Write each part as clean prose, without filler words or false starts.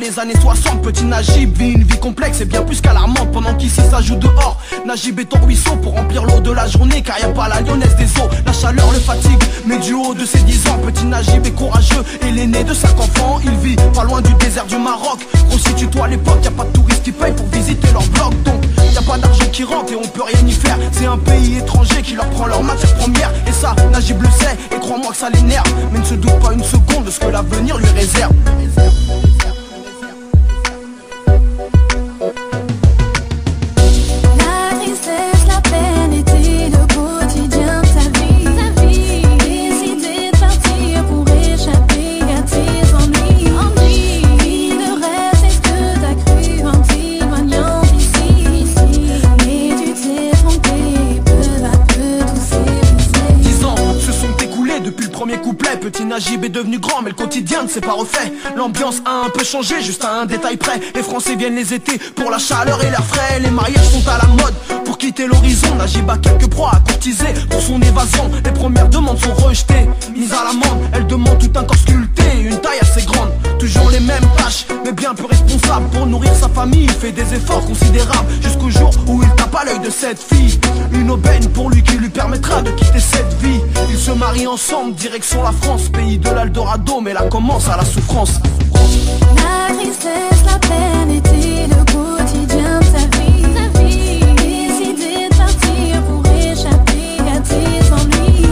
les années 60, petit Najib vit une vie complexe et bien plus qu'alarmante. Pendant qu'ici ça joue dehors, Najib est en ruisseau pour remplir l'eau de la journée, car y a pas la lyonnaise des eaux. La chaleur le fatigue, mais du haut de ses 10 ans, petit Najib est courageux et l'aîné de 5 enfants. Il vit pas loin du désert du Maroc. Constitue-toi à l'époque, y a pas de touristes qui payent pour visiter leur bloc. Donc y a pas d'argent qui rentre et on peut rien y faire. C'est un pays étranger qui leur prend leur matière première. Et ça, Najib le sait, et crois-moi que ça l'énerve, mais ne se doute pas une seconde de ce que l'avenir lui réserve. Petit Najib est devenu grand, mais le quotidien ne s'est pas refait. L'ambiance a un peu changé, juste à un détail près. Les Français viennent les étés pour la chaleur et l'air frais. Les mariages sont à la mode pour quitter l'horizon. Najib a quelques proies à courtiser pour son évasion. Les premières demandes sont rejetées, mises à l'amende. Elle demande tout un corps sculpté, une taille assez grande. Toujours les mêmes tâches, mais bien plus responsables. Pour nourrir sa famille, il fait des efforts considérables. Jusqu'au jour où il tape à l'œil de cette fille. Une aubaine pour lui qui lui permettra de quitter cette vie. Ils se marient ensemble, direction la France, pays de l'Eldorado, mais là commence à la souffrance. La tristesse, la peine était le quotidien de sa vie. Décider de partir pour échapper à tes ennuis.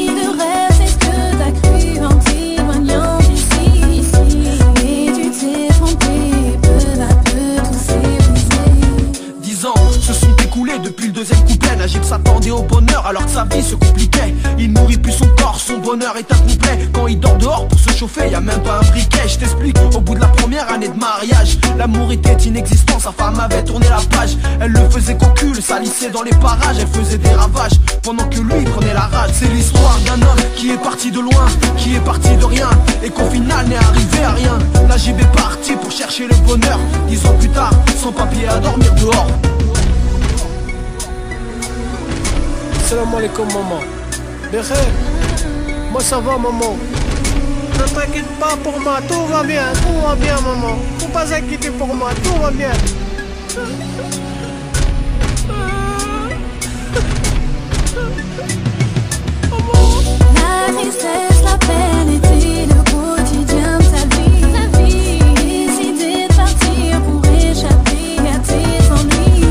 De rêve, c'est ce que t'as cru en t'éloignant d'ici. Et tu t'es trompé, peu à peu tout s'est brisé. 10 ans se sont écoulés depuis le deuxième couplet. Najib s'attendait au bonheur alors que sa vie se compliquait. Il nourrit plus son corps, son bonheur est incomplet. Quand il dort dehors pour se chauffer, y a même pas un briquet. Je t'explique, au bout de la première année de mariage, l'amour était inexistant, sa femme avait tourné la page. Elle le faisait cocu, le salissait dans les parages. Elle faisait des ravages, pendant que lui prenait la rage. C'est l'histoire d'un homme qui est parti de loin, qui est parti de rien, et qu'au final n'est arrivé à rien. Najib est parti pour chercher le bonheur. 10 ans plus tard, sans papier à dormir dehors. Salam alaikum maman. Béré, moi ça va maman. Ne t'inquiète pas pour moi, tout va bien maman. Faut pas s'inquiéter pour moi, tout va bien. La tristesse, la peine était le quotidien de sa vie. Décider de partir pour échapper à tes ennuis.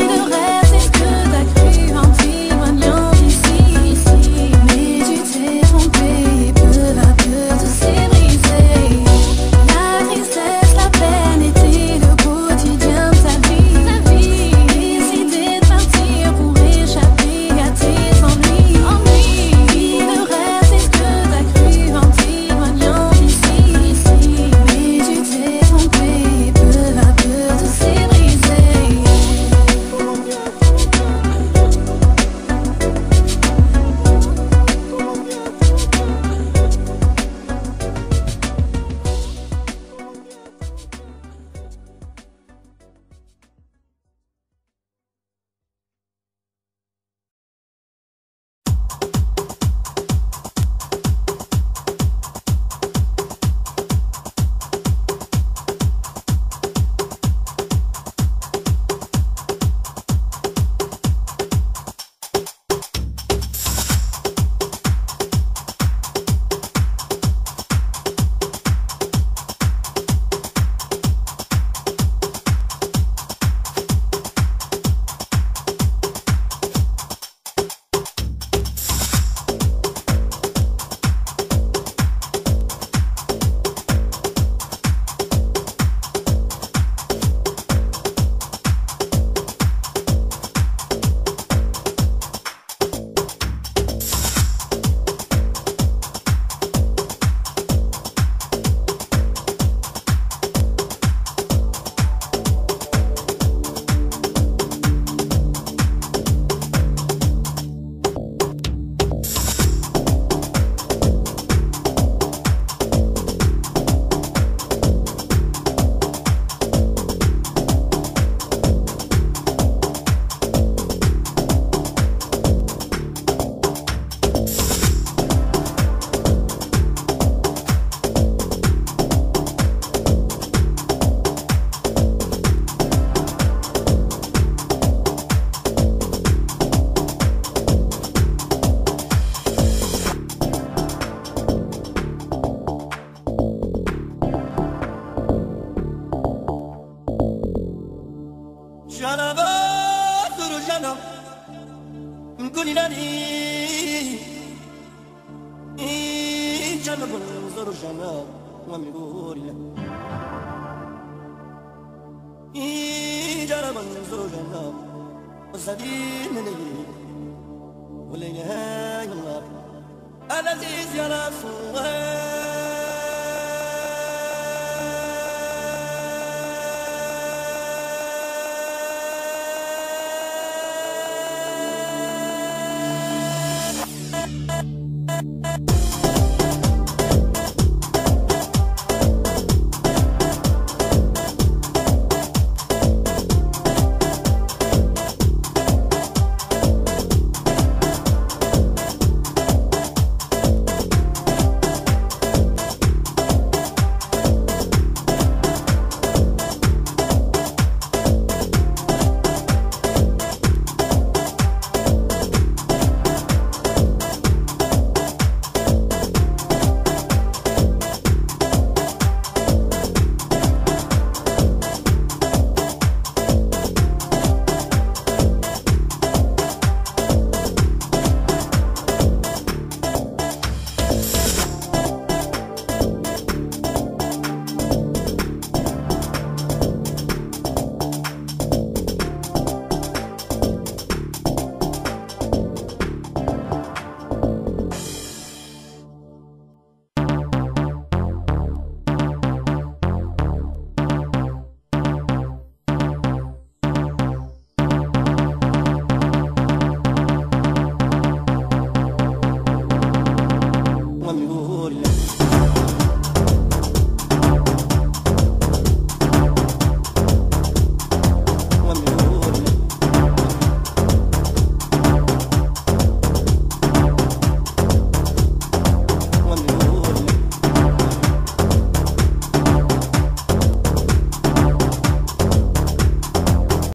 De rêve, c'est ce que t'as cru en t'éloignant d'ici. Mais tu t'es trompé, peu à peu tout s'est brisé. La tristesse, la peine était le quotidien. Janaba Zoro Jana Mkuninani Janaba Zoro Jana Wamigorila Janaba Zoro Jana Wasadinani Walaya Yalla Alaziz Yala Suwa